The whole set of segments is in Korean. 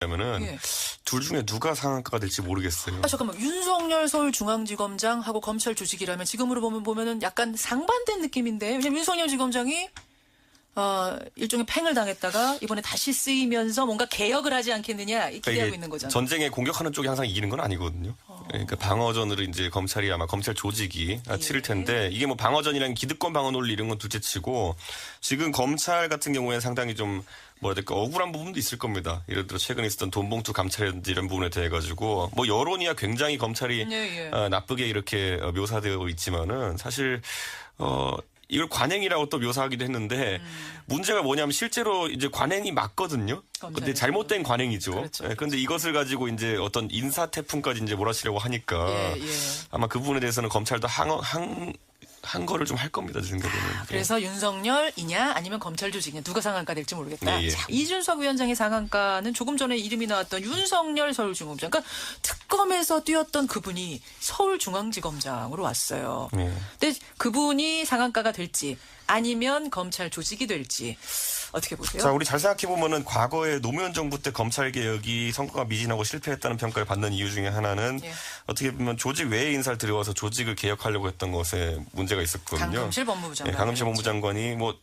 면은 예. 둘 중에 누가 상한가가 될지 모르겠어요. 잠깐만. 윤석열 서울중앙지검장하고 검찰 조직이라면 지금으로 보면은 약간 상반된 느낌인데. 왜냐면 윤석열 지검장이 일종의 팽을 당했다가 이번에 다시 쓰이면서 뭔가 개혁을 하지 않겠느냐 기대하고 있는 거잖아요. 전쟁에 공격하는 쪽이 항상 이기는 건 아니거든요. 그러니까 방어전으로 이제 검찰이 아마 검찰 조직이 치를 텐데 이게 뭐 방어전이랑 기득권 방어 논리 이런 건 둘째치고 지금 검찰 같은 경우에는 상당히 좀 뭐라 해야 될까 억울한 부분도 있을 겁니다. 예를 들어 최근에 있었던 돈봉투 감찰이라든지 이런 부분에 대해 가지고 뭐 여론이야 굉장히 검찰이 나쁘게 이렇게 묘사되어 있지만은 사실 이걸 관행이라고 또 묘사하기도 했는데 문제가 뭐냐면 실제로 이제 관행이 맞거든요. 근데 잘못된 관행이죠. 그렇죠. 그런데 이것을 가지고 이제 어떤 인사 태풍까지 이제 몰아치려고 하니까 아마 그 부분에 대해서는 검찰도 한 거를 좀 할 겁니다. 제 생각에는. 그래서 윤석열이냐 아니면 검찰 조직이냐 누가 상한가 될지 모르겠다. 자, 이준석 위원장의 상한가는 조금 전에 이름이 나왔던 윤석열 서울중앙지검장. 그러니까 특검에서 뛰었던 그분이 서울중앙지검장으로 왔어요. 근데 그분이 상한가가 될지 아니면 검찰 조직이 될지 어떻게 보세요? 자, 우리 잘 생각해보면은 과거에 노무현 정부 때 검찰개혁이 성과가 미진하고 실패했다는 평가를 받는 이유 중에 하나는 어떻게 보면 조직 외의 인사를 들여와서 조직을 개혁하려고 했던 것에 문제가 있었거든요. 강금실 법무부 장관. 강금실 법무부 장관이 뭐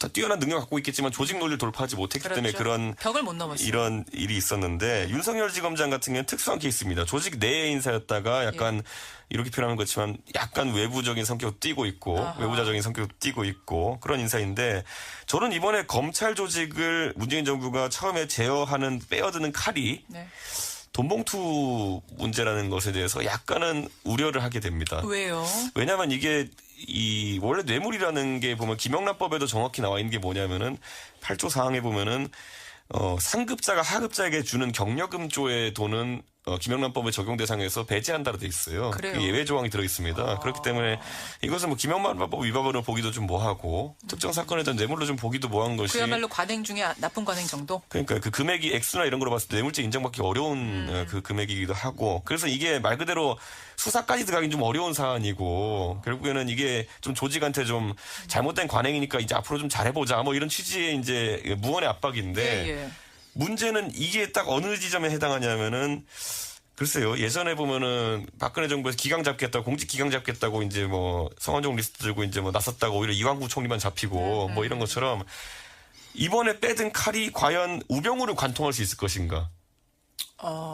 다 뛰어난 능력 갖고 있겠지만 조직 논리를 돌파하지 못했기 때문에 그런 벽을 못 넘었어요. 이런 일이 있었는데 윤석열 지검장 같은 경우는 특수한 케이스입니다. 조직 내의 인사였다가 약간 이렇게 표현하는 것지만 약간 외부적인 성격도 띠고 있고 외부자적인 성격도 띠고 있고 그런 인사인데 저는 이번에 검찰 조직을 문재인 정부가 처음에 제어하는 빼어드는 칼이 돈봉투 문제라는 것에 대해서 약간은 우려를 하게 됩니다. 왜요? 왜냐하면 이게 원래 뇌물이라는 게 보면 김영란법에도 정확히 나와 있는 게 뭐냐면은 8조 사항에 보면은 상급자가 하급자에게 주는 경력금조의 돈은 김영란법의 적용 대상에서 배제한다로 돼 있어요. 그래요? 예외 조항이 들어 있습니다. 그렇기 때문에 이것은 뭐 김영란법 위반으로 보기도 좀 뭐하고 특정 사건에 대한 뇌물로 좀 보기도 뭐한 것이 그야말로 관행 중에 나쁜 관행 정도? 그러니까 그 금액이 액수나 이런 걸로 봤을 때 뇌물죄 인정받기 어려운 그 금액이기도 하고 그래서 이게 말 그대로 수사까지 들어가긴 좀 어려운 사안이고 결국에는 이게 좀 조직한테 좀 잘못된 관행이니까 이제 앞으로 좀 잘해보자 뭐 이런 취지의 이제 무언의 압박인데 문제는 이게 딱 어느 지점에 해당하냐면은 글쎄요 예전에 보면은 박근혜 정부에서 기강 잡겠다고 공직 기강 잡겠다고 이제 뭐 성완종 리스트 들고 이제 뭐 나섰다고 오히려 이완구 총리만 잡히고 뭐 이런 것처럼 이번에 빼든 칼이 과연 우병우를 관통할 수 있을 것인가?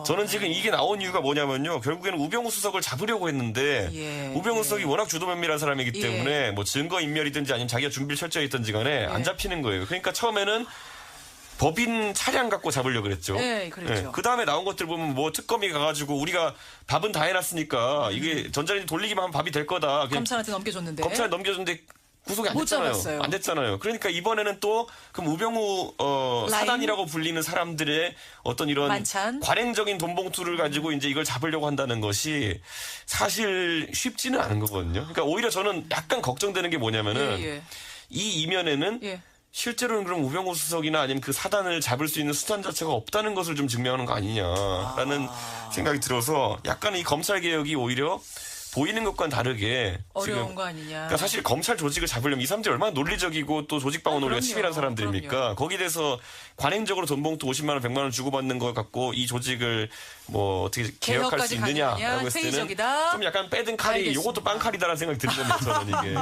저는 지금 이게 나온 이유가 뭐냐면요. 결국에는 우병우 수석을 잡으려고 했는데 우병우 수석이 워낙 주도면밀한 사람이기 때문에 뭐 증거인멸이든지 아니면 자기가 준비를 철저히 했든지 간에 안 잡히는 거예요. 그러니까 처음에는 법인 차량 갖고 잡으려고 그랬죠. 그렇죠. 그 다음에 나온 것들 보면 뭐 특검이 가가지고 우리가 밥은 다 해놨으니까 이게 전자레인지 돌리기만 하면 밥이 될 거다. 검찰한테 넘겨줬는데. 검찰 넘겨줬는데 구속이 안 못 됐잖아요. 잡았어요. 안 됐잖아요. 그러니까 이번에는 또 그럼 우병우 사단이라고 불리는 사람들의 어떤 이런 만찬? 관행적인 돈봉투를 가지고 이제 이걸 잡으려고 한다는 것이 사실 쉽지는 않은 거거든요. 그러니까 오히려 저는 약간 걱정되는 게 뭐냐면은 이 이면에는 실제로는 그럼 우병우 수석이나 아니면 그 사단을 잡을 수 있는 수단 자체가 없다는 것을 좀 증명하는 거 아니냐라는 생각이 들어서 약간 이 검찰 개혁이 오히려 보이는 것과는 다르게 어려운 지금 거 아니냐. 그러니까 사실 검찰 조직을 잡으려면 이 사람들이 얼마나 논리적이고 또 조직 방어 논리가 치밀한 사람들입니까? 거기에 대해서 관행적으로 돈봉투 50만 원, 100만 원 주고받는 걸 갖고 이 조직을 뭐 어떻게 개혁할 수 있느냐라고 했을 때는 회의적이다? 좀 약간 빼든 칼이 이것도 빵칼이다라는 생각이 들거든요. 저는 이게.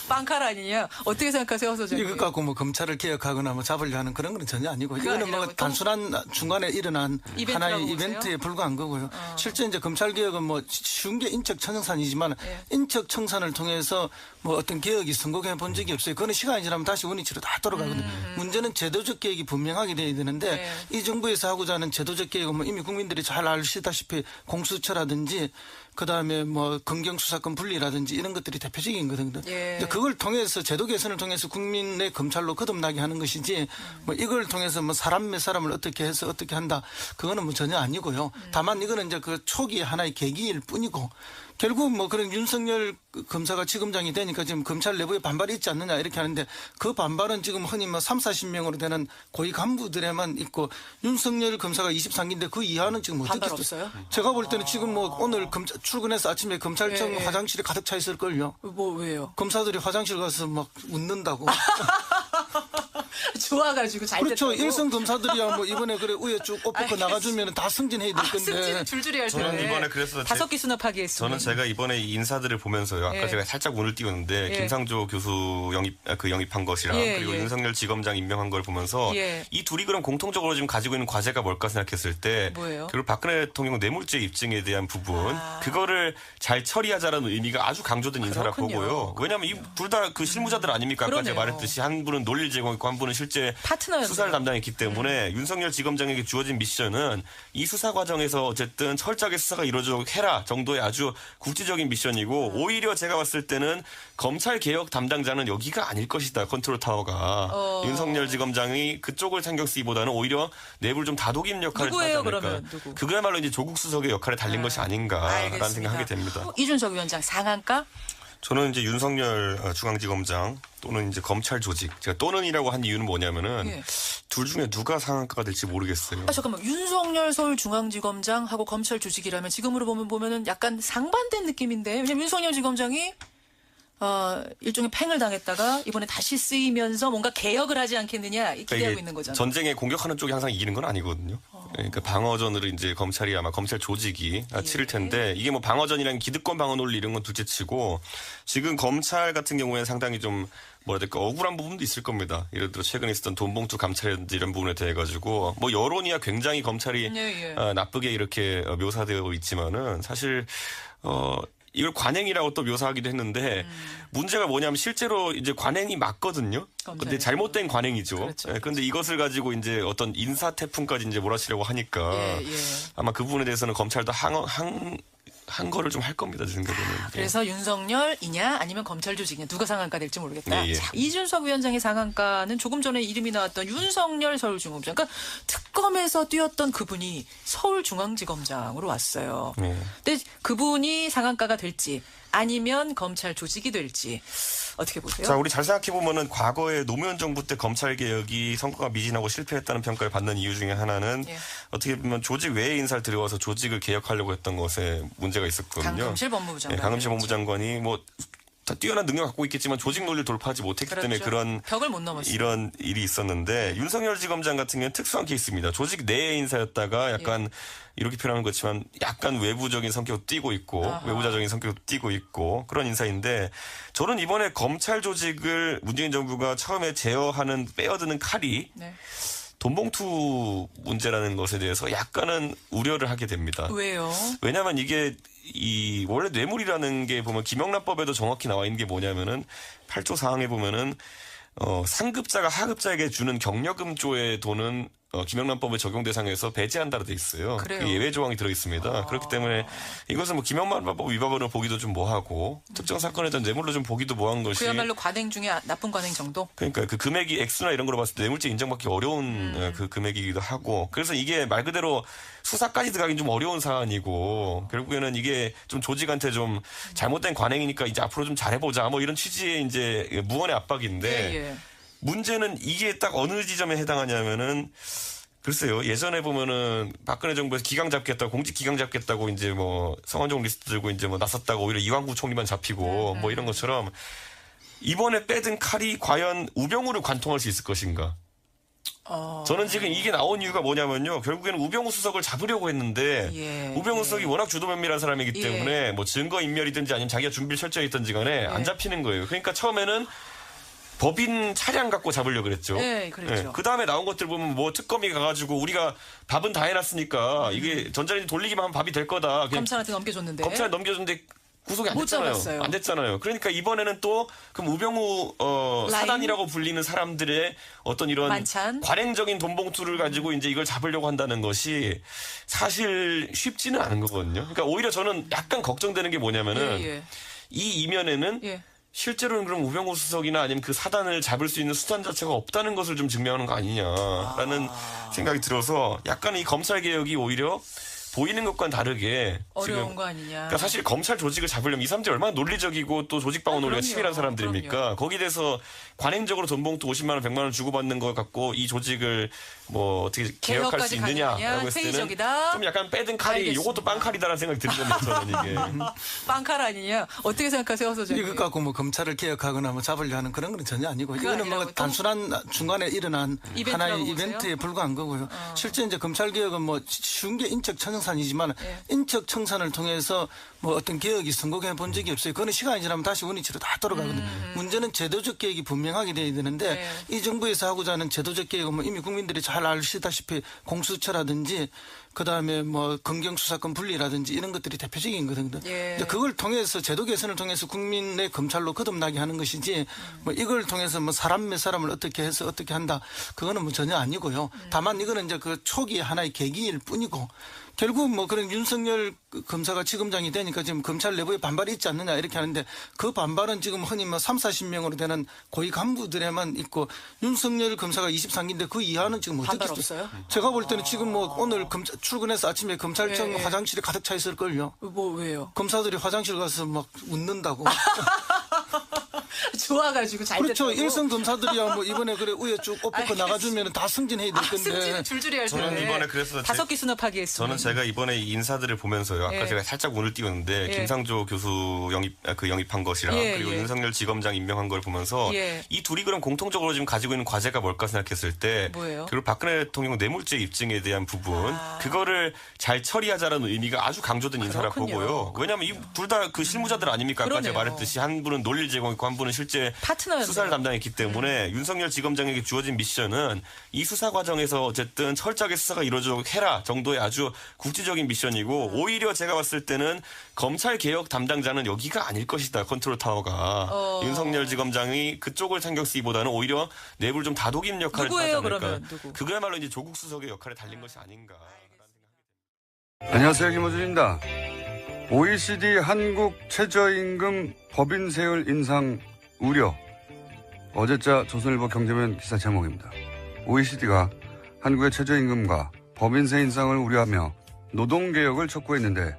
빵칼 아니냐? 어떻게 생각하세요, 소장님? 이것 갖고 뭐 검찰을 개혁하거나 뭐 잡으려 하는 그런 건 전혀 아니고 이거는 뭐 단순한 중간에 일어난 하나의 이벤트에 불과한 거고요. 실제 이제 검찰 개혁은 뭐 쉬운 게 인적 청산이지만 인적 청산을 통해서 뭐 어떤 개혁이 성공해 본 적이 없어요. 그거는 시간이 지나면 다시 원위치로 다 돌아가거든요. 문제는 제도적 개혁이 분명하게 돼야 되는데 이 정부에서 하고자 하는 제도적 개혁은 뭐 이미 국민들이 잘 아시다시피 공수처라든지 그다음에 뭐 검경수사권 분리라든지 이런 것들이 대표적인 거거든요. 그걸 통해서 제도 개선을 통해서 국민의 검찰로 거듭나게 하는 것이지 뭐 이걸 통해서 뭐 사람 몇 사람을 어떻게 해서 어떻게 한다 그거는 뭐 전혀 아니고요. 다만 이거는 이제 그 초기 하나의 계기일 뿐이고 결국 뭐 그런 윤석열 검사가 지검장이 되니까 지금 검찰 내부에 반발이 있지 않느냐 이렇게 하는데 그 반발은 지금 흔히 뭐 3, 40명으로 되는 고위 간부들에만 있고 윤석열 검사가 23기인데 그 이하는 지금 어떻게 반발 없어요? 제가 볼 때는 지금 뭐 오늘 출근해서 아침에 검찰청 화장실에 가득 차 있을걸요. 뭐 왜요? 검사들이 화장실 가서 막 웃는다고. 좋아가지고 잘 그렇죠. 됐다고. 일선 검사들이야 뭐 이번에 그래 우에 쭉 엎고 나가주면 다 승진해야 될 건데. 승진 줄줄이 할 텐데. 저는 이번에 그래서 5기 수납하기 했습니다. 저는 제가 이번에 이 인사들을 보면서요. 아까 예. 제가 살짝 운을 띄웠는데 예. 김상조 교수 영입한 것이랑 예, 그리고 예. 윤석열 지검장 임명한 걸 보면서 예. 이 둘이 그럼 공통적으로 지금 가지고 있는 과제가 뭘까 생각했을 때 뭐예요? 그리고 박근혜 대통령 뇌물죄 입증에 대한 부분 그거를 잘 처리하자라는 의미가 아주 강조된 인사라 그렇군요. 보고요. 왜냐하면 이 둘 다 그 실무자들 아닙니까? 아까 제가 그러네요. 말했듯이 한 분은 논리를 제공했고 한 분은 실제 파트너였네요. 수사를 담당했기 때문에 윤석열 지검장에게 주어진 미션은 이 수사 과정에서 어쨌든 철저하게 수사가 이루어지도록 해라 정도의 아주 국지적인 미션이고 오히려 제가 봤을 때는 검찰 개혁 담당자는 여기가 아닐 것이다. 컨트롤 타워가 윤석열 지검장이 그쪽을 신경 쓰기보다는 오히려 내부를 좀 다독이는 역할을 하지 누구예요, 않을까. 그러면? 누구? 그거야말로 이제 조국 수석의 역할에 달린 것이 아닌가라는 알겠습니다. 생각하게 됩니다. 이준석 위원장 상한가? 저는 이제 윤석열 중앙지검장 또는 이제 검찰 조직 제가 또는이라고 한 이유는 뭐냐면은 예. 둘 중에 누가 상한가가 될지 모르겠어요. 잠깐만. 윤석열 서울중앙지검장하고 검찰 조직이라면 지금으로 보면은 약간 상반된 느낌인데. 왜냐면 윤석열 지검장이 일종의 팽을 당했다가 이번에 다시 쓰이면서 뭔가 개혁을 하지 않겠느냐 기대하고 있는 거잖아요. 전쟁에 공격하는 쪽이 항상 이기는 건 아니거든요. 그러니까 방어전으로 이제 검찰이 아마 검찰 조직이 치를 텐데 이게 뭐 방어전이랑 기득권 방어 논리 이런 건 둘째치고 지금 검찰 같은 경우에는 상당히 좀 뭐라 해야 될까 억울한 부분도 있을 겁니다. 예를 들어 최근에 있었던 돈봉투 감찰이라든지 이런 부분에 대해 가지고 뭐 여론이야 굉장히 검찰이 나쁘게 이렇게 묘사되어 있지만은 사실 이걸 관행이라고 또 묘사하기도 했는데 문제가 뭐냐면 실제로 이제 관행이 맞거든요. 근데 잘못된 관행이죠. 그렇죠. 근데 이것을 가지고 이제 어떤 인사 태풍까지 이제 몰아치려고 하니까 아마 그 부분에 대해서는 검찰도 한 거를 좀 할 겁니다. 제 생각에는. 그래서 윤석열이냐 아니면 검찰 조직이냐 누가 상한가 될지 모르겠다. 예. 자, 이준석 위원장의 상한가는 조금 전에 이름이 나왔던 윤석열 서울중앙지검장. 그러니까 특검에서 뛰었던 그분이 서울중앙지검장으로 왔어요. 근데 그분이 상한가가 될지 아니면 검찰 조직이 될지 어떻게 보세요? 자, 우리 잘 생각해 보면은 과거에 노무현 정부 때 검찰 개혁이 성과가 미진하고 실패했다는 평가를 받는 이유 중에 하나는 어떻게 보면 조직 외의 인사를 들여와서 조직을 개혁하려고 했던 것에 문제가 있었거든요. 강금실 법무부 장관. 강금실 법무부 장관이 뭐 다 뛰어난 능력 갖고 있겠지만 조직 논리를 돌파하지 못했기 때문에 그런 벽을 못 넘었어요. 이런 일이 있었는데 윤석열 지검장 같은 경우는 특수한 케이스입니다. 조직 내의 인사였다가 약간 이렇게 표현하는 것지만 약간 외부적인 성격도 띠고 있고 외부자적인 성격도 띠고 있고 그런 인사인데 저는 이번에 검찰 조직을 문재인 정부가 처음에 제어하는 빼어드는 칼이 돈봉투 문제라는 것에 대해서 약간은 우려를 하게 됩니다. 왜요? 왜냐하면 이게 원래 뇌물이라는 게 보면 김영란법에도 정확히 나와 있는 게 뭐냐면은 8조 사항에 보면은 상급자가 하급자에게 주는 경력금조의 돈은 김영란법의 적용 대상에서 배제한다로 돼 있어요. 그래요? 그 예외 조항이 들어 있습니다. 그렇기 때문에 이것은 뭐 김영란법 위반으로 보기도 좀 뭐하고 특정 사건에 대한 뇌물로 좀 보기도 뭐한 것이 그야말로 관행 중에 나쁜 관행 정도? 그러니까 그 금액이 액수나 이런 걸로 봤을 때 뇌물죄 인정받기 어려운 그 금액이기도 하고 그래서 이게 말 그대로 수사까지 들어가긴 좀 어려운 사안이고 결국에는 이게 좀 조직한테 좀 잘못된 관행이니까 이제 앞으로 좀 잘해보자 뭐 이런 취지의 이제 무언의 압박인데 문제는 이게 딱 어느 지점에 해당하냐면은 글쎄요 예전에 보면은 박근혜 정부에서 기강 잡겠다고 공직 기강 잡겠다고 이제 뭐 성완종 리스트 들고 이제 뭐 나섰다고 오히려 이완구 총리만 잡히고 뭐 이런 것처럼 이번에 빼든 칼이 과연 우병우를 관통할 수 있을 것인가? 저는 지금 이게 나온 이유가 뭐냐면요. 결국에는 우병우 수석을 잡으려고 했는데 우병우 수석이 워낙 주도 면밀한 사람이기 때문에 뭐 증거 인멸이든지 아니면 자기가 준비를 철저히 했든지 간에 안 잡히는 거예요. 그러니까 처음에는 법인 차량 갖고 잡으려고 그랬죠. 그랬죠. 그 다음에 나온 것들 보면 뭐 특검이 가가지고 우리가 밥은 다 해놨으니까 이게 전자레인지 돌리기만 하면 밥이 될 거다. 검찰한테 넘겨줬는데. 검찰에 넘겨줬는데 구속이 안 못 됐잖아요. 잡았어요. 안 됐잖아요. 그러니까 이번에는 또 그럼 우병우 사단이라고 불리는 사람들의 어떤 이런 만찬? 관행적인 돈봉투를 가지고 이제 이걸 잡으려고 한다는 것이 사실 쉽지는 않은 거거든요. 그러니까 오히려 저는 약간 걱정되는 게 뭐냐면은 이 이면에는 실제로는 그럼 우병우 수석이나 아니면 그 사단을 잡을 수 있는 수단 자체가 없다는 것을 좀 증명하는 거 아니냐라는 생각이 들어서 약간 이 검찰 개혁이 오히려 보이는 것과는 다르게 어려운 지금 거 아니냐. 그러니까 사실 검찰 조직을 잡으려면 이 사람들이 얼마나 논리적이고 또 조직 방어 논리가 그럼요. 치밀한 사람들입니까? 그럼요. 거기에 대해서 관행적으로 돈 봉투 50만 원, 100만 원 주고받는 걸 갖고 이 조직을 뭐 어떻게 개혁할 수 개혁까지 있느냐라고 가능하냐? 했을 때는 회의적이다? 좀 약간 빼든 칼이 알겠습니다. 이것도 빵칼이다라는 생각이 드는 겁니다. 저는 이게. 빵칼 아니냐? 어떻게 생각하세요, 소장님? 이것 갖고 뭐 검찰을 개혁하거나 뭐 잡으려 하는 그런 건 전혀 아니고 그거 이거는 뭐 아니라고 단순한 중간에 일어난 이벤트라고 하나의 보세요? 이벤트에 불과한 거고요. 실제 이제 검찰 개혁은 뭐 쉬운 게 인적 청산이지만 인적 청산을 통해서 뭐 어떤 개혁이 성공해 본 적이 없어요. 그거는 시간이 지나면 다시 원위치로 다 돌아가거든요. 문제는 제도적 개혁이 분명하게 돼야 되는데 이 정부에서 하고자 하는 제도적 개혁은 뭐 이미 국민들이 잘 아시다시피 공수처라든지 그다음에 뭐 검경수사권 분리라든지 이런 것들이 대표적인 거거든요. 예. 근데 그걸 통해서 제도 개선을 통해서 국민의 검찰로 거듭나게 하는 것이지 뭐 이걸 통해서 뭐 사람 몇 사람을 어떻게 해서 어떻게 한다 그거는 뭐 전혀 아니고요. 다만 이거는 이제 그 초기 하나의 계기일 뿐이고 결국 뭐 그런 윤석열 검사가 지검장이 되니까 지금 검찰 내부에 반발이 있지 않느냐 이렇게 하는데 그 반발은 지금 흔히 뭐 3, 40명으로 되는 고위 간부들에만 있고 윤석열 검사가 23기인데 그 이하는 지금 어떻게 반발 없어요? 제가 볼 때는 지금 뭐 오늘 출근해서 아침에 검찰청 예. 화장실에 가득 차 있을걸요. 뭐 왜요? 검사들이 화장실 가서 막 웃는다고. 좋아가지고 잘 그렇죠. 됐다고? 일선 검사들이야 뭐 이번에 그래 우에 쭉 옷벗고 나가주면 다 승진해야 될 건데. 승진은 줄줄이 할 텐데. 저는 이번에 그래서 5기 수납하기 했습니다. 저는 제가 이번에 이 인사들을 보면서요. 아까 예. 제가 살짝 운을 띄웠는데 예. 김상조 교수 영입한 것이랑 예, 그리고 예. 윤석열 지검장 임명한 걸 보면서 예. 이 둘이 그럼 공통적으로 지금 가지고 있는 과제가 뭘까 생각했을 때 뭐예요? 결국 박근혜 대통령 뇌물죄 입증에 대한 부분 그거를 잘 처리하자라는 의미가 아주 강조된 인사라 그렇군요. 보고요. 왜냐하면 이 둘 다 그 실무자들 아닙니까? 아까 제가 그러네요. 말했듯이 한 분은 논리를 제공했고 한 분은 실제 파트너였네요. 수사를 담당했기 때문에 윤석열 지검장에게 주어진 미션은 이 수사 과정에서 어쨌든 철저하게 수사가 이루어지도록 해라 정도의 아주 국지적인 미션이고 오히려 제가 봤을 때는 검찰 개혁 담당자는 여기가 아닐 것이다. 컨트롤 타워가 윤석열 지검장이 그쪽을 신경 쓰기보다는 오히려 내부를 좀 다독이는 역할을 누구예요, 하지 않을까. 그러면? 누구? 그거야말로 이제 조국 수석의 역할에 달린 것이 아닌가. 안녕하세요. 김호준입니다. OECD 한국 최저임금 법인 세율 인상 우려. 어제자 조선일보 경제면 기사 제목입니다. OECD가 한국의 최저임금과 법인세 인상을 우려하며 노동개혁을 촉구했는데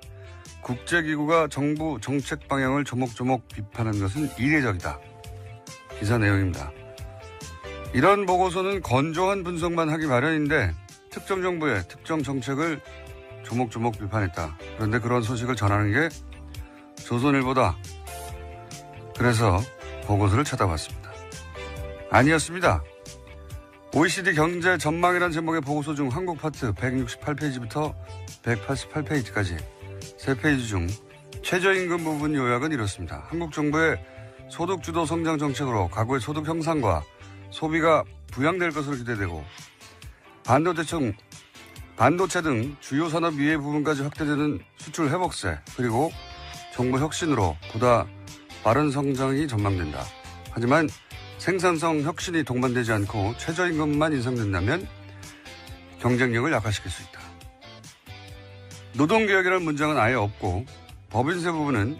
국제기구가 정부 정책 방향을 조목조목 비판한 것은 이례적이다. 기사 내용입니다. 이런 보고서는 건조한 분석만 하기 마련인데 특정 정부의 특정 정책을 조목조목 비판했다. 그런데 그런 소식을 전하는 게 조선일보다. 그래서 보고서를 찾아봤습니다. 아니었습니다. OECD 경제 전망이라는 제목의 보고서 중 한국 파트 168페이지부터 188페이지까지 3페이지 중 최저임금 부분 요약은 이렇습니다. 한국 정부의 소득주도 성장 정책으로 가구의 소득 형상과 소비가 부양될 것으로 기대되고 반도체 등 주요 산업 이해 부분까지 확대되는 수출 회복세 그리고 정부 혁신으로 보다 빠른 성장이 전망된다. 하지만 생산성 혁신이 동반되지 않고 최저임금만 인상된다면 경쟁력을 약화시킬 수 있다. 노동개혁이라는 문장은 아예 없고 법인세 부분은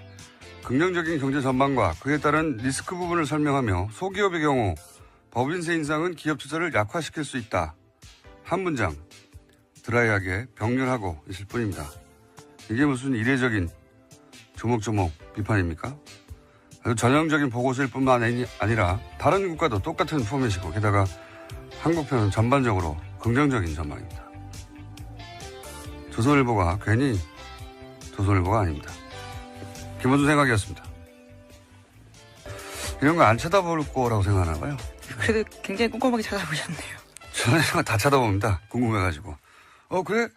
긍정적인 경제 전망과 그에 따른 리스크 부분을 설명하며 소기업의 경우 법인세 인상은 기업 투자를 약화시킬 수 있다. 한 문장 드라이하게 병렬하고 있을 뿐입니다. 이게 무슨 이례적인 조목조목 비판입니까? 아주 전형적인 보고서일 뿐만 아니라 다른 국가도 똑같은 포맷이고 게다가 한국편은 전반적으로 긍정적인 전망입니다. 조선일보가 괜히 조선일보가 아닙니다. 김원준 생각이었습니다. 이런 거 안 쳐다볼 거라고 생각하나 봐요. 그래도 굉장히 꼼꼼하게 찾아보셨네요. 저는 이런 거 다 쳐다봅니다. 궁금해가지고. 그래?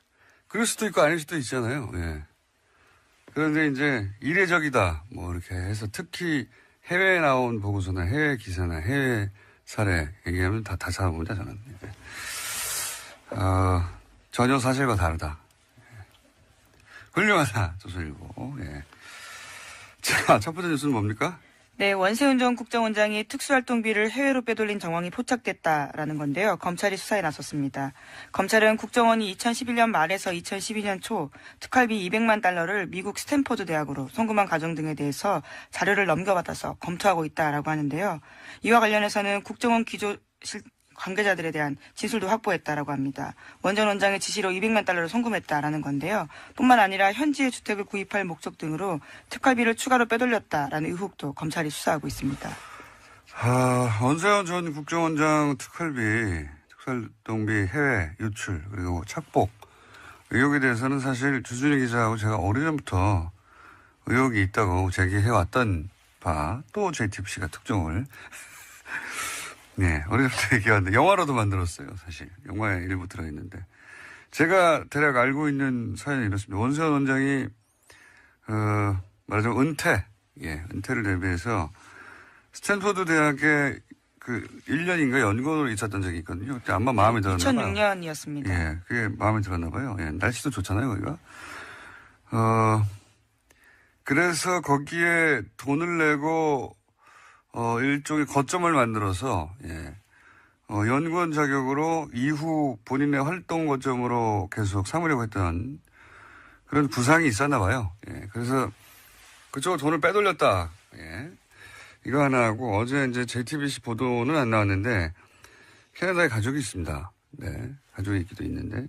그럴 수도 있고 아닐 수도 있잖아요. 예. 그런데 이제 이례적이다. 뭐 이렇게 해서 특히 해외에 나온 보고서나 해외 기사나 해외 사례 얘기하면 다 찾아봅니다, 저는. 예. 전혀 사실과 다르다. 예. 훌륭하다, 조선일보. 예. 자, 첫 번째 뉴스는 뭡니까? 네, 원세훈 전 국정원장이 특수활동비를 해외로 빼돌린 정황이 포착됐다라는 건데요. 검찰이 수사에 나섰습니다. 검찰은 국정원이 2011년 말에서 2012년 초 특활비 200만 달러를 미국 스탠퍼드 대학으로 송금한 과정 등에 대해서 자료를 넘겨받아서 검토하고 있다라고 하는데요. 이와 관련해서는 국정원 관계자들에 대한 진술도 확보했다라고 합니다. 원 전 원장의 지시로 200만 달러를 송금했다라는 건데요. 뿐만 아니라 현지의 주택을 구입할 목적 등으로 특활비를 추가로 빼돌렸다라는 의혹도 검찰이 수사하고 있습니다. 원세훈 전 국정원장 특활동비 해외 유출 그리고 착복 의혹에 대해서는 사실 주준희 기자하고 제가 오래전부터 의혹이 있다고 제기해왔던 바, 또 JTBC가 특종을 네, 오래전부터 얘기하는데 영화로도 만들었어요. 사실 영화에 일부 들어있는데 제가 대략 알고 있는 사연이 이렇습니다. 원세훈 원장이 말하자면 은퇴를 대비해서 스탠포드 대학에 그 1년인가 연구원으로 있었던 적이 있거든요. 그때 아마 마음에 들었나 봐요. 2006년이었습니다. 예, 그게 마음에 들었나 봐요. 예, 날씨도 좋잖아요, 거기가. 그래서 거기에 돈을 내고 일종의 거점을 만들어서 예, 연구원 자격으로 이후 본인의 활동 거점으로 계속 삼으려고 했던 그런 구상이 있었나 봐요. 예, 그래서 그쪽으로 돈을 빼돌렸다. 예. 이거 하나 하고 어제 이제 JTBC 보도는 안 나왔는데 캐나다에 가족이 있습니다. 네. 가족이 있기도 있는데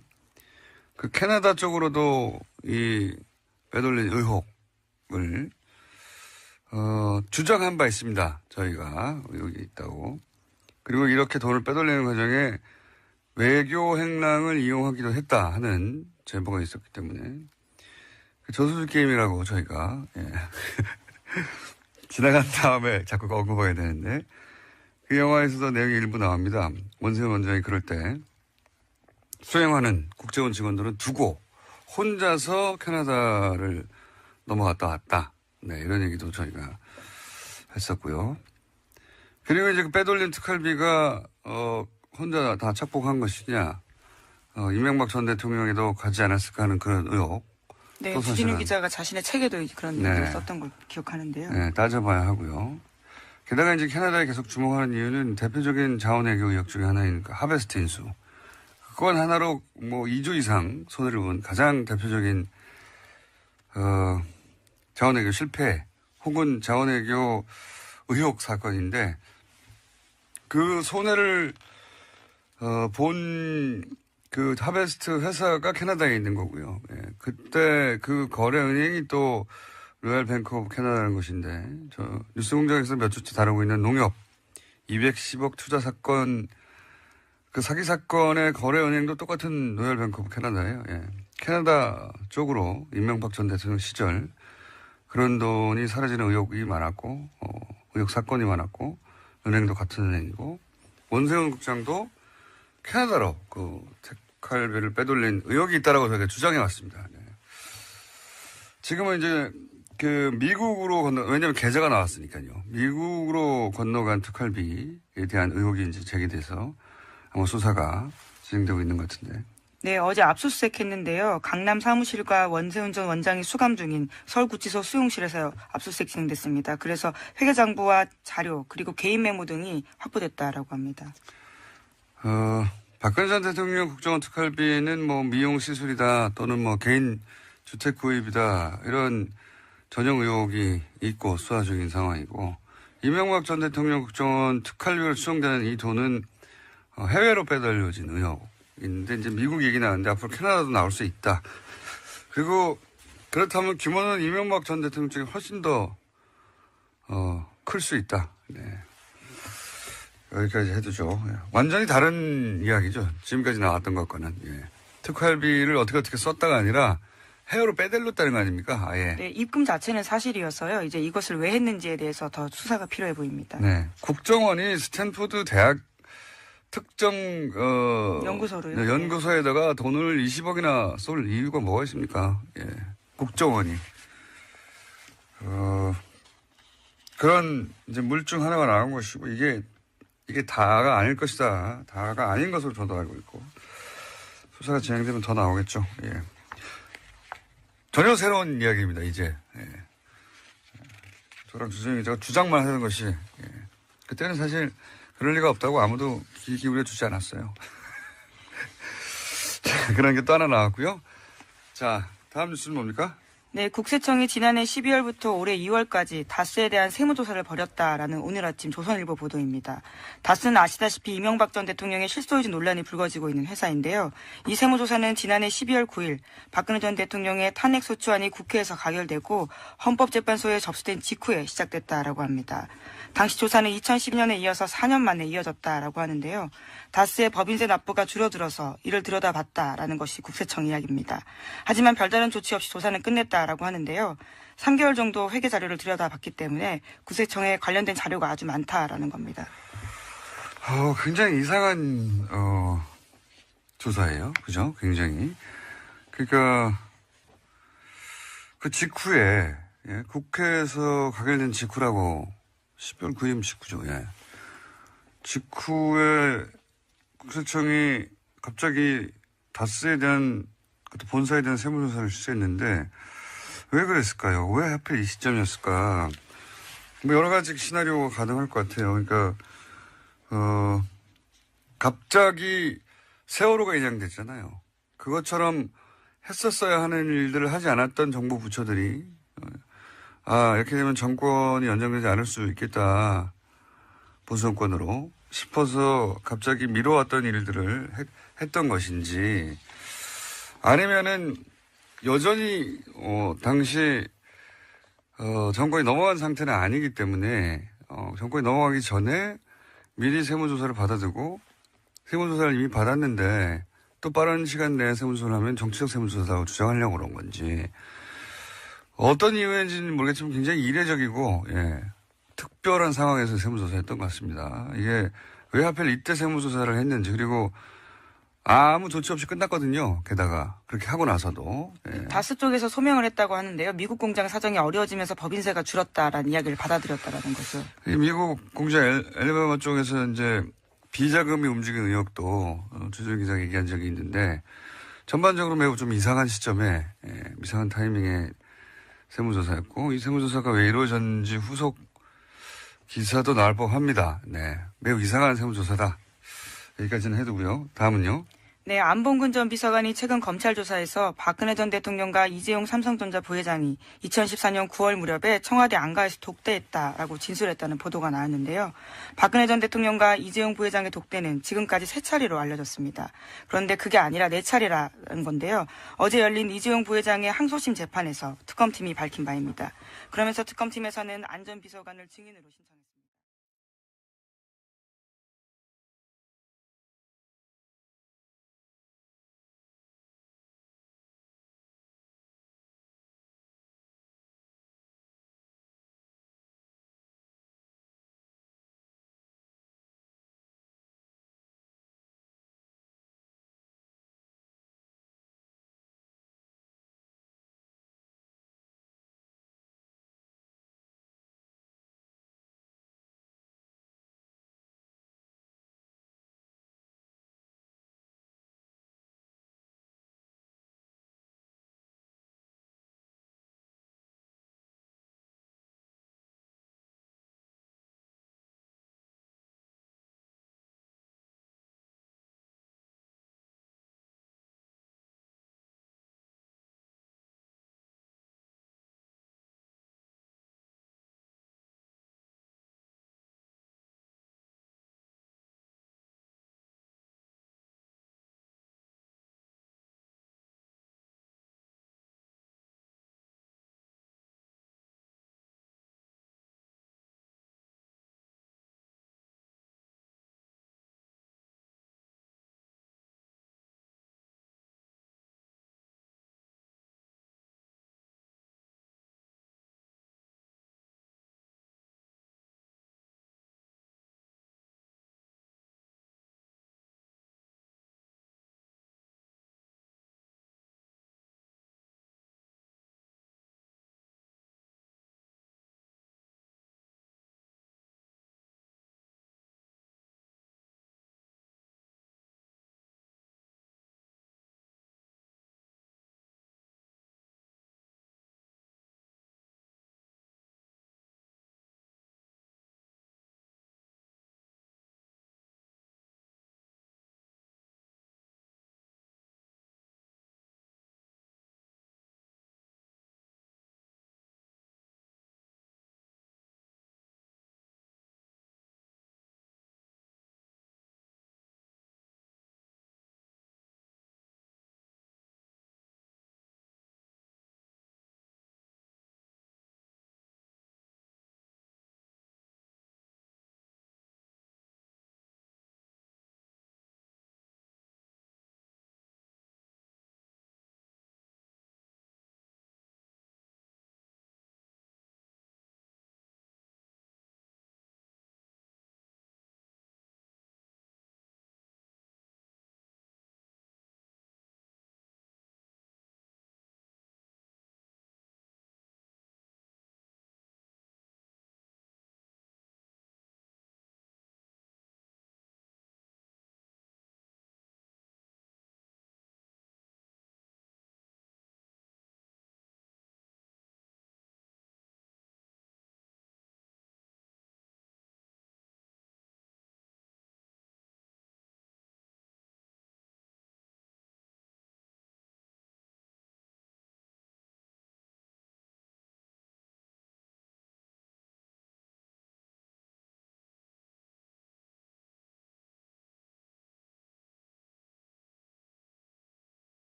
그 캐나다 쪽으로도 이 빼돌린 의혹을 주장한 바 있습니다. 저희가 의혹이 있다고. 그리고 이렇게 돈을 빼돌리는 과정에 외교 행랑을 이용하기도 했다 하는 제보가 있었기 때문에 저수지 게임이라고 저희가 예. 지나간 다음에 자꾸 언급해야 되는데 그 영화에서도 내용이 일부 나옵니다. 원세훈 원장이 그럴 때 수행하는 국제원 직원들은 두고 혼자서 캐나다를 넘어갔다 왔다. 네, 이런 얘기도 저희가 했었고요. 그리고 이제 그 빼돌린 특활비가 혼자 다 착복한 것이냐, 이명박 전 대통령에도 가지 않았을까 하는 그런 의혹. 네, 주진우 기자가 자신의 책에도 그런 얘기를 썼던 걸 기억하는데요. 네, 따져봐야 하고요. 게다가 이제 캐나다에 계속 주목하는 이유는 대표적인 자원외교 의혹 중에 하나인 그 하베스트 인수. 그건 하나로 뭐 2조 이상 손해를 본 가장 대표적인 자원외교 실패 혹은 자원외교 의혹 사건인데 그 손해를 본 그 하베스트 회사가 캐나다에 있는 거고요. 예, 그때 그 거래 은행이 또 로얄 뱅크 오브 캐나다라는 것인데 저 뉴스공장에서 몇 주째 다루고 있는 농협 210억 투자 사건 그 사기 사건의 거래 은행도 똑같은 로얄 뱅크 오브 캐나다예요. 예. 캐나다 쪽으로 이명박 전 대통령 시절 그런 돈이 사라지는 의혹이 많았고 의혹 사건이 많았고 은행도 같은 은행이고 원세훈 국장도 캐나다로 그 특활비를 빼돌린 의혹이 있다라고 저희가 주장해 왔습니다. 네. 지금은 이제 그 미국으로 왜냐하면 계좌가 나왔으니까요. 미국으로 건너간 특활비에 대한 의혹이 이제 제기돼서 아마 수사가 진행되고 있는 것 같은데. 네, 어제 압수수색했는데요. 강남 사무실과 원세훈 전 원장이 수감 중인 서울구치소 수용실에서 압수수색 진행됐습니다. 그래서 회계장부와 자료 그리고 개인 메모 등이 확보됐다라고 합니다. 박근혜 전 대통령 국정원 특활비는 뭐 미용 시술이다 또는 뭐 개인 주택 구입이다 이런 전형 의혹이 있고 수사 중인 상황이고 이명박 전 대통령 국정원 특활비로 추정되는 이 돈은 해외로 빼돌려진 의혹인데 이제 미국 얘기 나왔는데 앞으로 캐나다도 나올 수 있다. 그리고 그렇다면 규모는 이명박 전 대통령 쪽이 훨씬 더 클 수 있다. 네. 여기까지 해두죠. 예. 완전히 다른 이야기죠. 지금까지 나왔던 것과는. 예. 특활비를 어떻게 썼다가 아니라 해외로 빼돌렸다는 거 아닙니까? 아예. 네, 입금 자체는 사실이어서요. 이제 이것을 왜 했는지에 대해서 더 수사가 필요해 보입니다. 네. 국정원이 스탠포드 대학 특정 연구소로요. 네, 연구소에다가 돈을 20억이나 쏠 이유가 뭐가 있습니까? 예. 국정원이 그런 이제 물증 하나가 나온 것이고 이게 다가 아닐 것이다. 다가 아닌 것으로 저도 알고 있고 수사가 진행되면 더 나오겠죠. 예. 전혀 새로운 이야기입니다. 이제 예. 저랑 주진우 기자가 주장만 하는 것이 예. 그때는 사실 그럴 리가 없다고 아무도 귀 기울여 주지 않았어요. 자, 그런 게 또 하나 나왔고요. 자, 다음 뉴스는 뭡니까? 네, 국세청이 지난해 12월부터 올해 2월까지 다스에 대한 세무조사를 벌였다라는 오늘 아침 조선일보 보도입니다. 다스는 아시다시피 이명박 전 대통령의 실소유주 논란이 불거지고 있는 회사인데요. 이 세무조사는 지난해 12월 9일 박근혜 전 대통령의 탄핵소추안이 국회에서 가결되고 헌법재판소에 접수된 직후에 시작됐다라고 합니다. 당시 조사는 2012년에 이어서 4년 만에 이어졌다라고 하는데요. 다스의 법인세 납부가 줄어들어서 이를 들여다봤다라는 것이 국세청 이야기입니다. 하지만 별다른 조치 없이 조사는 끝냈다라고 하는데요. 3개월 정도 회계 자료를 들여다봤기 때문에 국세청에 관련된 자료가 아주 많다라는 겁니다. 굉장히 이상한 조사예요. 그죠? 굉장히. 그러니까 그 직후에 국회에서 가결된 직후라고 12월 9일 직후죠. 예. 직후에 국세청이 갑자기 다스에 대한 본사에 대한 세무조사를 실시했는데 왜 그랬을까요? 왜 하필 이 시점이었을까? 뭐 여러 가지 시나리오가 가능할 것 같아요. 그러니까 갑자기 세월호가 인양됐잖아요. 그것처럼 했었어야 하는 일들을 하지 않았던 정부 부처들이 이렇게 되면 정권이 연장되지 않을 수 있겠다. 보수 정권으로 싶어서 갑자기 미뤄왔던 일들을 했던 것인지 아니면은 여전히 당시 정권이 넘어간 상태는 아니기 때문에 정권이 넘어가기 전에 미리 세무조사를 받아두고 세무조사를 이미 받았는데 또 빠른 시간 내에 세무조사를 하면 정치적 세무조사라고 주장하려고 그런 건지 어떤 이유인지는 모르겠지만 굉장히 이례적이고 특별한 상황에서 세무조사했던 것 같습니다. 이게 왜 하필 이때 세무조사를 했는지 그리고 아무 조치 없이 끝났거든요. 게다가 그렇게 하고 나서도. 다스 쪽에서 소명을 했다고 하는데요. 미국 공장 사정이 어려워지면서 법인세가 줄었다라는 이야기를 받아들였다라는 거죠. 미국 공장 엘리바마 쪽에서 이제 비자금이 움직이는 의혹도 주준 기자가 얘기한 적이 있는데 전반적으로 매우 좀 이상한 시점에 이상한 타이밍에 세무조사였고 이 세무조사가 왜 이루어졌는지 후속 기사도 나올 법합니다. 네, 매우 이상한 세무조사다. 여기까지는 해두고요. 다음은요. 네, 안봉근 전 비서관이 최근 검찰 조사에서 박근혜 전 대통령과 이재용 삼성전자 부회장이 2014년 9월 무렵에 청와대 안가에서 독대했다라고 진술했다는 보도가 나왔는데요. 박근혜 전 대통령과 이재용 부회장의 독대는 지금까지 3차례로 알려졌습니다. 그런데 그게 아니라 4차례라는 건데요. 어제 열린 이재용 부회장의 항소심 재판에서 특검팀이 밝힌 바입니다. 그러면서 특검팀에서는 안 전 비서관을 증인으로 신청했습니다.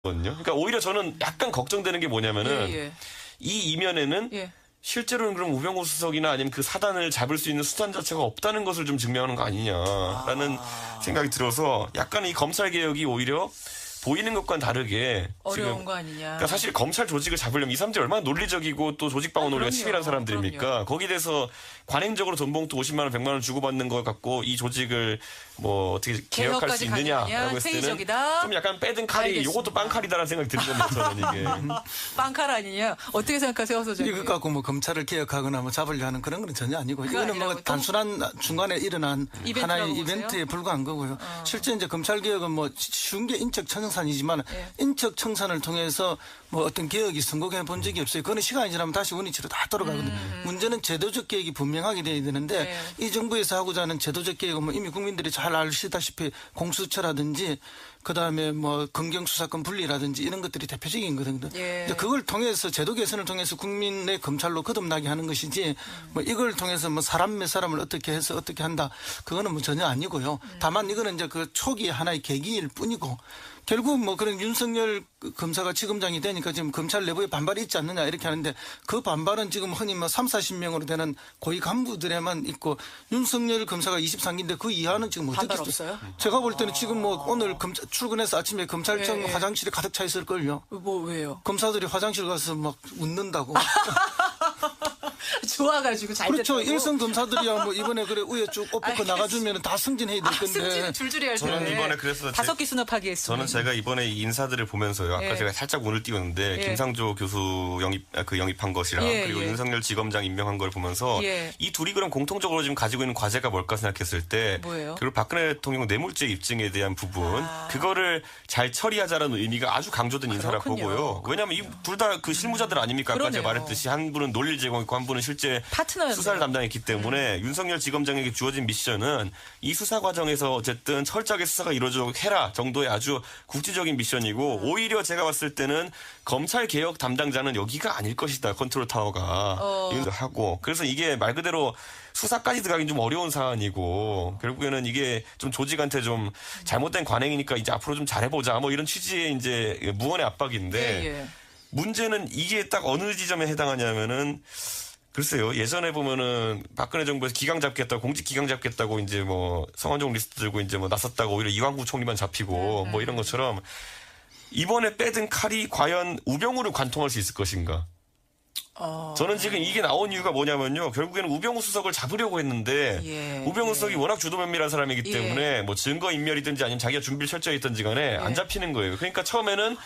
거든요. 그러니까 오히려 저는 약간 걱정되는 게 뭐냐면은 이 이면에는 실제로는 그럼 우병우 수석이나 아니면 그 사단을 잡을 수 있는 수단 자체가 없다는 것을 좀 증명하는 거 아니냐라는 생각이 들어서 약간 이 검찰 개혁이 오히려 보이는 것과는 다르게 어려운 지금 거 아니냐. 그러니까 사실 검찰 조직을 잡으려면 이 사람들이 얼마나 논리적이고 또 조직방어 논리가 치밀한 사람들입니까? 거기에 대해서 관행적으로 돈봉투 50만 원, 100만 원 주고받는 걸 갖고 이 조직을 뭐 어떻게 개혁할 수 있느냐라고 했을 때는 회의적이다. 좀 약간 빼든 칼이 이것도 빵칼이다라는 생각이 드는 겁니다. 저는 이게. 빵칼 아니냐. 어떻게 생각하세요, 소장님? 이것 갖고 뭐 검찰을 개혁하거나 뭐 잡으려 하는 그런 건 전혀 아니고 이거는 뭐 아니라고 단순한 중간에 일어난 하나의 보세요? 이벤트에 불과한 거고요. 실제 이제 검찰 개혁은 뭐 쉬운 게 인적 청산이지만 인적 청산을 통해서 뭐 어떤 개혁이 성공해 본 적이 없어요. 그거는 시간이 지나면 다시 원위치로 다 돌아가거든요. 문제는 제도적 개혁이 분명하게 돼야 되는데 이 정부에서 하고자 하는 제도적 개혁은 뭐 이미 국민들이 잘 아시다시피 공수처라든지 그다음에 뭐 검경수사권 분리라든지 이런 것들이 대표적인 거거든요. 이제 그걸 통해서 제도 개선을 통해서 국민의 검찰로 거듭나게 하는 것이지 뭐 이걸 통해서 뭐 사람 몇 사람을 어떻게 해서 어떻게 한다 그거는 뭐 전혀 아니고요. 다만 이거는 이제 그 초기 하나의 계기일 뿐이고 결국 뭐 그런 윤석열 검사가 지검장이 되니까 지금 검찰 내부에 반발이 있지 않느냐 이렇게 하는데 그 반발은 지금 흔히 뭐 3, 40명으로 되는 고위 간부들에만 있고 윤석열 검사가 23기인데 그 이하는 지금 어떻게 반발 없어요? 제가 볼 때는 지금 뭐 오늘 출근해서 아침에 검찰청 화장실에 가득 차 있을걸요. 뭐 왜요? 검사들이 화장실 가서 막 웃는다고. 좋아가지고 잘 그렇죠. 됐다고. 일선 검사들이야 뭐 이번에 그래 우에 쭉 엎어서 나가주면 다 승진해야 될 건데. 승진은 줄줄이 할 텐데. 저는 이번에 그래서 5기 수납하기 했어요. 저는 제가 이번에 이 인사들을 보면서요. 아까 제가 살짝 운을 띄웠는데 김상조 교수 영입한 것이랑 그리고 윤석열 지검장 임명한 걸 보면서 이 둘이 그럼 공통적으로 지금 가지고 있는 과제가 뭘까 생각했을 때 뭐예요? 그리고 박근혜 대통령 뇌물죄 입증에 대한 부분 그거를 잘 처리하자라는 의미가 아주 강조된 인사라 그렇군요. 보고요. 왜냐하면 이 둘 다 그 실무자들 아닙니까? 아까 제가 그러네요. 말했듯이 한 분은 논리를 제공했고 한 분은 실제 파트너였네요. 수사를 담당했기 때문에 윤석열 지검장에게 주어진 미션은 이 수사 과정에서 어쨌든 철저하게 수사가 이루어지도록 해라 정도의 아주 국지적인 미션이고 오히려 제가 봤을 때는 검찰 개혁 담당자는 여기가 아닐 것이다. 컨트롤 타워가 하고 그래서 이게 말 그대로 수사까지 들어가긴 좀 어려운 사안이고 결국에는 이게 좀 조직한테 좀 잘못된 관행이니까 이제 앞으로 좀 잘해보자 뭐 이런 취지의 이제 무언의 압박인데 문제는 이게 딱 어느 지점에 해당하냐면은 글쎄요. 예전에 보면은 박근혜 정부에서 기강 잡겠다고 공직 기강 잡겠다고 이제 뭐 성완종 리스트 들고 이제 뭐 나섰다고 오히려 이완구 총리만 잡히고 뭐 이런 것처럼 이번에 빼든 칼이 과연 우병우를 관통할 수 있을 것인가? 저는 지금 이게 나온 이유가 뭐냐면요. 결국에는 우병우 수석을 잡으려고 했는데 우병우 수석이 워낙 주도면밀한 사람이기 때문에 뭐 증거 인멸이든지 아니면 자기가 준비를 철저히 했든지 간에 안 잡히는 거예요. 그러니까 처음에는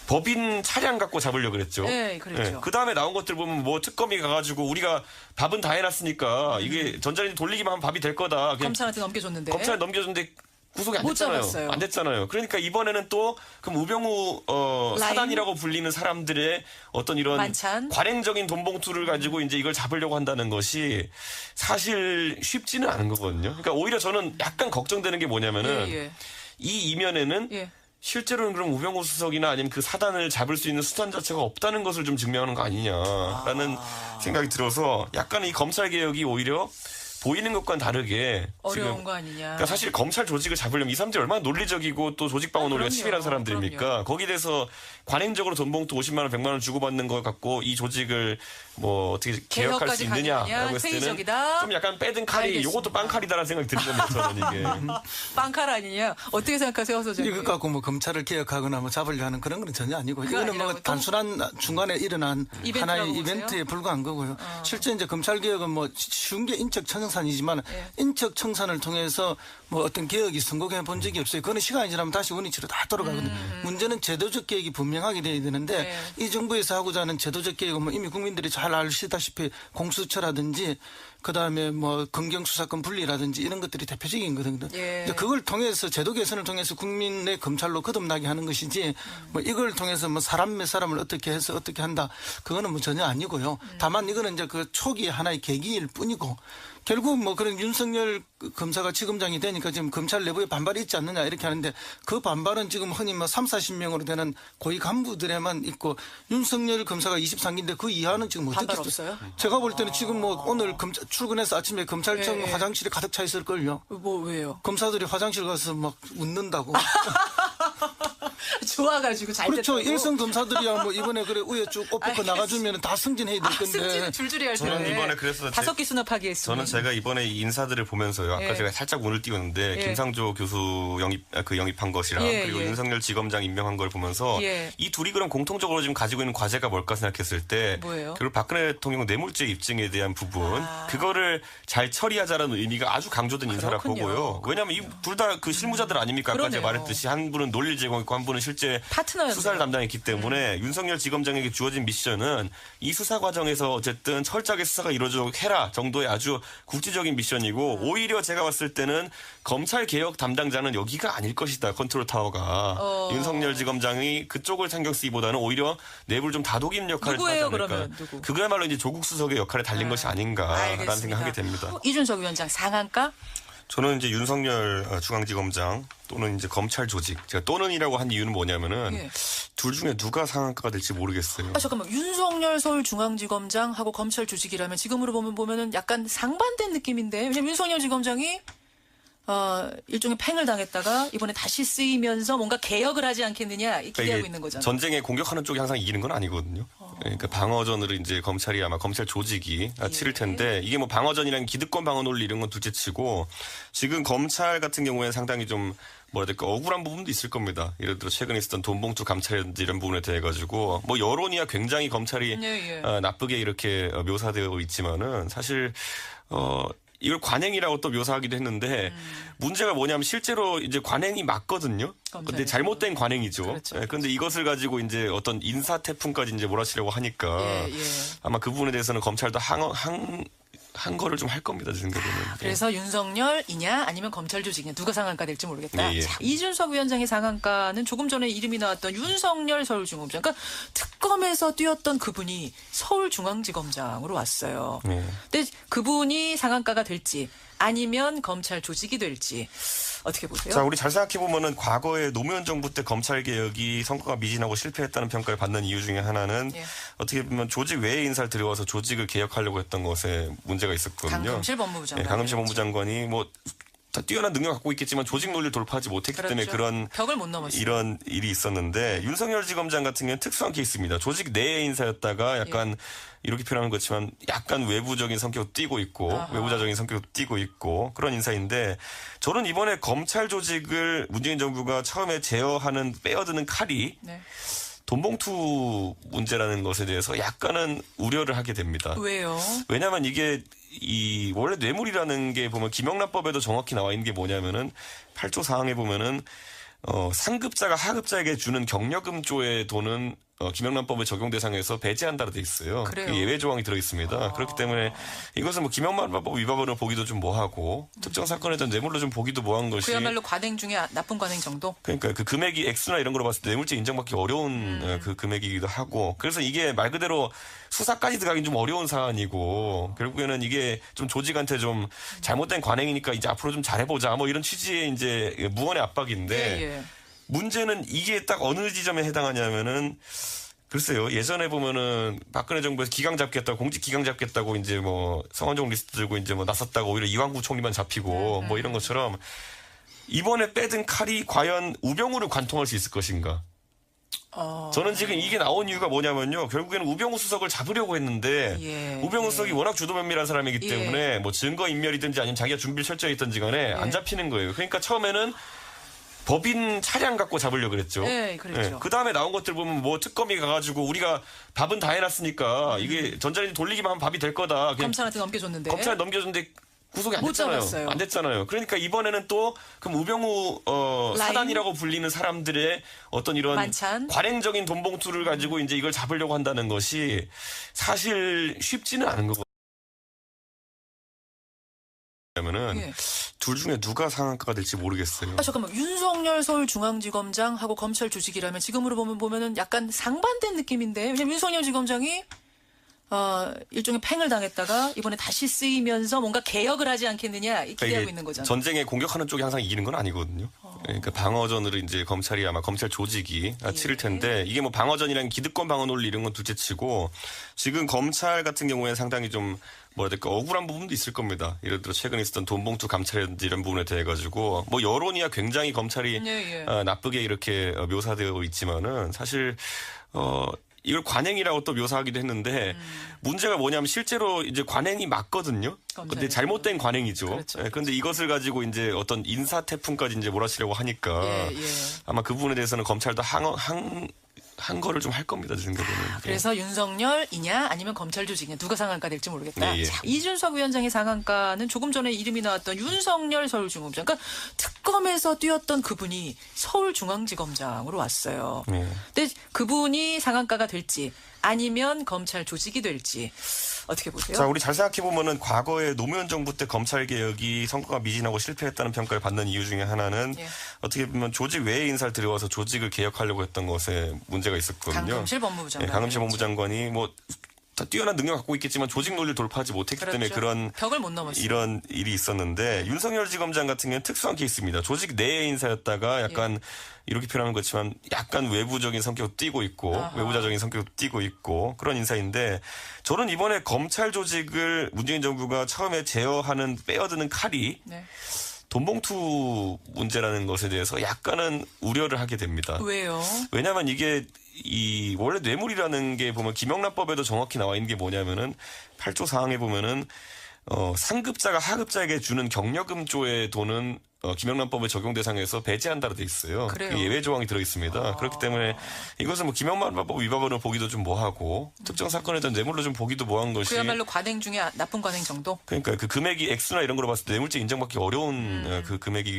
법인 차량 갖고 잡으려고 그랬죠. 그랬죠. 그 다음에 나온 것들 보면 뭐 특검이 가가지고 우리가 밥은 다 해놨으니까 이게 전자레인지 돌리기만 하면 밥이 될 거다. 검찰한테 넘겨줬는데. 검찰 넘겨줬는데 구속이 안 못 됐잖아요. 잡았어요. 안 됐잖아요. 그러니까 이번에는 또 그럼 우병우 사단이라고 불리는 사람들의 어떤 이런 만찬? 관행적인 돈봉투를 가지고 이제 이걸 잡으려고 한다는 것이 사실 쉽지는 않은 거거든요. 그러니까 오히려 저는 약간 걱정되는 게 뭐냐면은 이 이면에는 실제로는 그럼 우병우 수석이나 아니면 그 사단을 잡을 수 있는 수단 자체가 없다는 것을 좀 증명하는 거 아니냐라는 생각이 들어서 약간 이 검찰 개혁이 오히려 보이는 것과는 다르게 어려운 지금 거 아니냐. 그러니까 사실 검찰 조직을 잡으려면 이 사람들이 얼마나 논리적이고 또 조직방어 논리가 치밀한 사람들입니까? 거기에 대해서 관행적으로 돈봉투 50만 원, 100만 원 주고받는 걸 갖고 이 조직을 뭐 어떻게 개혁할 수 있느냐라고 했을 때는 회의적이다. 좀 약간 빼든 칼이 이것도 빵칼이다라는 생각이 드는 겁니다. 저는 이게. 빵칼 아니냐. 어떻게 생각하세요, 소장님? 이것 갖고 뭐 검찰을 개혁하거나 뭐 잡으려 하는 그런 건 전혀 아니고 이거는 뭐 아니라고 단순한 중간에 일어난 하나의 보세요? 이벤트에 불과한 거고요. 실제 이제 검찰 개혁은 뭐 쉬운 게 인적 청산이지만 인적 청산을 통해서 뭐 어떤 개혁이 성공해 본 적이 없어요. 그거는 시간이 지나면 다시 원위치로 다 돌아가거든요. 문제는 제도적 개혁이 분명하게 돼야 되는데 이 정부에서 하고자 하는 제도적 개혁은 뭐 이미 국민들이 잘 아시다시피 공수처라든지 그다음에 뭐 검경수사권 분리라든지 이런 것들이 대표적인 거거든요. 그걸 통해서 제도 개선을 통해서 국민의 검찰로 거듭나게 하는 것이지 뭐 이걸 통해서 뭐 사람 몇 사람을 어떻게 해서 어떻게 한다 그거는 뭐 전혀 아니고요. 다만 이거는 이제 그 초기 하나의 계기일 뿐이고 결국 뭐 그런 윤석열 검사가 지검장이 되니까 지금 검찰 내부에 반발이 있지 않느냐 이렇게 하는데 그 반발은 지금 흔히 뭐 3, 40명으로 되는 고위 간부들에만 있고 윤석열 검사가 23기인데 그 이하는 지금 어떻게 반발 없어요? 제가 볼 때는 지금 뭐 오늘 출근해서 아침에 검찰청 화장실에 가득 차 있을걸요. 뭐 왜요? 검사들이 화장실 가서 막 웃는다고. 좋아가지고 잘 그렇죠. 됐다고. 일선 검사들이야 뭐 이번에 그래 우에 쭉 엎고 나가주면 다 승진해야 될 건데. 승진은 줄줄이 할 텐데. 저는 이번에 그래서 5개 수납하기 했습니다. 저는 제가 이번에 이 인사들을 보면서요. 아까 예. 제가 살짝 운을 띄웠는데 예. 김상조 교수 영입한 것이랑 예, 그리고 예. 윤석열 지검장 임명한 걸 보면서 예. 이 둘이 그럼 공통적으로 지금 가지고 있는 과제가 뭘까 생각했을 때 뭐예요? 결국 박근혜 대통령 뇌물죄 입증에 대한 부분 아. 그거를 잘 처리하자라는 의미가 아주 강조된 인사라 그렇군요. 보고요. 왜냐하면 이 둘 다 그 실무자들 아닙니까? 아까 제가 그러네요. 말했듯이 한 분은 논리를 제공했고 한 분은 실제 파트너였네요. 수사를 담당했기 때문에 윤석열 지검장에게 주어진 미션은 이 수사 과정에서 어쨌든 철저하게 수사가 이루어지도록 해라 정도의 아주 국지적인 미션이고 오히려 제가 봤을 때는 검찰 개혁 담당자는 여기가 아닐 것이다. 컨트롤 타워가 윤석열 지검장이 그쪽을 신경 쓰기보다는 오히려 내부를 좀 다독이는 역할을 누구예요, 하지 않을까. 그러면? 누구? 그거야말로 이제 조국 수석의 역할에 달린 것이 아닌가라는 알겠습니다. 생각하게 됩니다. 이준석 위원장 상한가? 저는 이제 윤석열 중앙지검장 또는 이제 검찰 조직 제가 또는이라고 한 이유는 뭐냐면은 예. 둘 중에 누가 상한가가 될지 모르겠어요. 잠깐만. 윤석열 서울중앙지검장하고 검찰 조직이라면 지금으로 보면은 약간 상반된 느낌인데. 왜냐면 윤석열 지검장이 일종의 팽을 당했다가 이번에 다시 쓰이면서 뭔가 개혁을 하지 않겠느냐 이 기대하고 이게 있는 거잖아요. 전쟁에 공격하는 쪽이 항상 이기는 건 아니거든요. 그러니까 방어전으로 이제 검찰이 아마 검찰 조직이 치를 텐데 이게 뭐 방어전이랑 기득권 방어 논리 이런 건 둘째치고 지금 검찰 같은 경우에 상당히 좀 뭐라 해야 될까 억울한 부분도 있을 겁니다. 예를 들어 최근에 있었던 돈봉투 감찰이라든지 이런 부분에 대해 가지고 뭐 여론이야 굉장히 검찰이 예. 나쁘게 이렇게 묘사되어 있지만은 사실 이걸 관행이라고 또 묘사하기도 했는데 문제가 뭐냐면 실제로 이제 관행이 맞거든요. 근데 잘못된 관행이죠. 그렇죠. 그런데 이것을 가지고 이제 어떤 인사 태풍까지 이제 몰아치려고 하니까 예. 아마 그 부분에 대해서는 검찰도 한 거를 좀 할 겁니다. 제 생각에는. 그래서 윤석열이냐 아니면 검찰 조직이냐 누가 상한가 될지 모르겠다. 예. 자, 이준석 위원장의 상한가는 조금 전에 이름이 나왔던 윤석열 서울중앙지검장. 그러니까 특검에서 뛰었던 그분이 서울중앙지검장으로 왔어요. 예. 근데 그분이 상한가가 될지 아니면 검찰 조직이 될지 어떻게 보세요? 자, 우리 잘 생각해 보면은 과거에 노무현 정부 때 검찰 개혁이 성과가 미진하고 실패했다는 평가를 받는 이유 중에 하나는 예. 어떻게 보면 조직 외의 인사를 들여와서 조직을 개혁하려고 했던 것에 문제가 있었거든요. 강금실 법무부 장관. 강금실 법무부 장관이 뭐 다 뛰어난 능력 갖고 있겠지만 조직 논리를 돌파하지 못했기 때문에 그런 벽을 못 넘었어요. 이런 일이 있었는데 윤석열 지검장 같은 경우는 특수한 케이스입니다. 조직 내의 인사였다가 약간 이렇게 표현하는 것지만 약간 외부적인 성격도 띠고 있고 외부자적인 성격도 띠고 있고 그런 인사인데 저는 이번에 검찰 조직을 문재인 정부가 처음에 제어하는 빼어드는 칼이 네. 돈봉투 문제라는 것에 대해서 약간은 우려를 하게 됩니다. 왜요? 왜냐하면 이게 원래 뇌물이라는 게 보면 김영란법에도 정확히 나와 있는 게 뭐냐면은 8조 사항에 보면은 상급자가 하급자에게 주는 경력금조의 돈은 김영란법의 적용 대상에서 배제한다로 돼 있어요. 그래요? 그 예외 조항이 들어 있습니다. 그렇기 때문에 이것은 뭐 김영란법 위반으로 보기도 좀 뭐하고 특정 사건에 대한 뇌물로 좀 보기도 뭐한 것이 그야말로 관행 중에 나쁜 관행 정도? 그러니까 그 금액이 액수나 이런 걸로 봤을 때 뇌물죄 인정받기 어려운 그 금액이기도 하고 그래서 이게 말 그대로 수사까지 들어가긴 좀 어려운 사안이고 결국에는 이게 좀 조직한테 좀 잘못된 관행이니까 이제 앞으로 좀 잘해보자 뭐 이런 취지의 이제 무언의 압박인데 예. 문제는 이게 딱 어느 지점에 해당하냐면은 글쎄요. 예전에 보면은 박근혜 정부에서 기강 잡겠다고 공직 기강 잡겠다고 이제 뭐 성완종 리스트 들고 이제 뭐 나섰다고 오히려 이완구 총리만 잡히고 뭐 이런 것처럼 이번에 빼든 칼이 과연 우병우를 관통할 수 있을 것인가? 저는 지금 이게 나온 이유가 뭐냐면요. 결국에는 우병우 수석을 잡으려고 했는데 예. 우병우 수석이 워낙 주도면밀한 사람이기 예. 때문에 뭐 증거 인멸이든지 아니면 자기가 준비를 철저히 했든지 간에 안 잡히는 거예요. 그러니까 처음에는 법인 차량 갖고 잡으려고 그랬죠. 네, 그랬죠. 그 다음에 나온 것들 보면 뭐 특검이 가가지고 우리가 밥은 다 해놨으니까 이게 전자레인지 돌리기만 하면 밥이 될 거다. 그냥 검찰한테 넘겨줬는데. 검찰 넘겨줬는데 구속이 안 못 됐잖아요. 잡았어요. 안 됐잖아요. 그러니까 이번에는 또 그럼 우병우 라인? 사단이라고 불리는 사람들의 어떤 이런 만찬? 관행적인 돈봉투를 가지고 이제 이걸 잡으려고 한다는 것이 사실 쉽지는 않은 거거든요. 왜냐면은 예. 둘 중에 누가 상한가가 될지 모르겠어요. 잠깐만. 윤석열 서울중앙지검장하고 검찰 조직이라면 지금으로 보면은 약간 상반된 느낌인데. 왜냐면 윤석열 지검장이 일종의 팽을 당했다가 이번에 다시 쓰이면서 뭔가 개혁을 하지 않겠느냐 이 기대하고 이게 있는 거잖아요. 전쟁에 공격하는 쪽이 항상 이기는 건 아니거든요. 그러니까 방어전으로 이제 검찰이 아마 검찰 조직이 치를 텐데 이게 뭐 방어전이랑 기득권 방어 논리 이런 건 둘째치고 지금 검찰 같은 경우에 상당히 좀 뭐라 해야 될까 억울한 부분도 있을 겁니다. 예를 들어 최근에 있었던 돈봉투 감찰이라든지 이런 부분에 대해 가지고 뭐 여론이야 굉장히 검찰이 나쁘게 이렇게 묘사되어 있지만은 사실 이걸 관행이라고 또 묘사하기도 했는데 문제가 뭐냐면 실제로 이제 관행이 맞거든요. 근데 잘못된 관행이죠. 그렇죠. 그런데 이것을 가지고 이제 어떤 인사 태풍까지 이제 몰아치려고 하니까 아마 그 부분에 대해서는 검찰도 한 거를 좀 할 겁니다, 제 생각에는. 그래서 윤석열이냐 아니면 검찰 조직이냐 누가 상한가 될지 모르겠다. 자, 이준석 위원장의 상한가는 조금 전에 이름이 나왔던 윤석열 서울중앙지검장. 그러니까 특검에서 뛰었던 그분이 서울중앙지검장으로 왔어요. 근데 그분이 상한가가 될지 아니면 검찰 조직이 될지 어떻게 보세요? 자, 우리 잘 생각해 보면은 과거에 노무현 정부 때 검찰 개혁이 성과가 미진하고 실패했다는 평가를 받는 이유 중에 하나는 어떻게 보면 조직 외의 인사를 들여와서 조직을 개혁하려고 했던 것에 문제가 있었거든요. 강금실 법무부 장관. 강금실 법무부 장관이 뭐 다 뛰어난 능력 갖고 있겠지만 조직 논리를 돌파하지 못했기 때문에 그런 벽을 못 넘었어요. 이런 일이 있었는데 윤석열 지검장 같은 경우는 특수한 케이스입니다. 조직 내의 인사였다가 약간 이렇게 표현하는 것지만 약간 외부적인 성격도 띠고 있고 외부자적인 성격도 띠고 있고 그런 인사인데 저는 이번에 검찰 조직을 문재인 정부가 처음에 제어하는 빼어드는 칼이 돈봉투 문제라는 것에 대해서 약간은 우려를 하게 됩니다. 왜요? 왜냐하면 이게 원래 뇌물이라는 게 보면 김영란법에도 정확히 나와 있는 게 뭐냐면은 8조 사항에 보면은 상급자가 하급자에게 주는 경력금조의 돈은 김영란법의 적용 대상에서 배제한다로 돼 있어요. 그래요? 그 예외 조항이 들어 있습니다. 그렇기 때문에 이것은 뭐 김영란법 위반으로 보기도 좀 뭐하고 특정 사건에 대한 뇌물로 좀 보기도 뭐한 것이 그야말로 관행 중에 나쁜 관행 정도? 그러니까 그 금액이 액수나 이런 걸로 봤을 때 뇌물죄 인정받기 어려운 그 금액이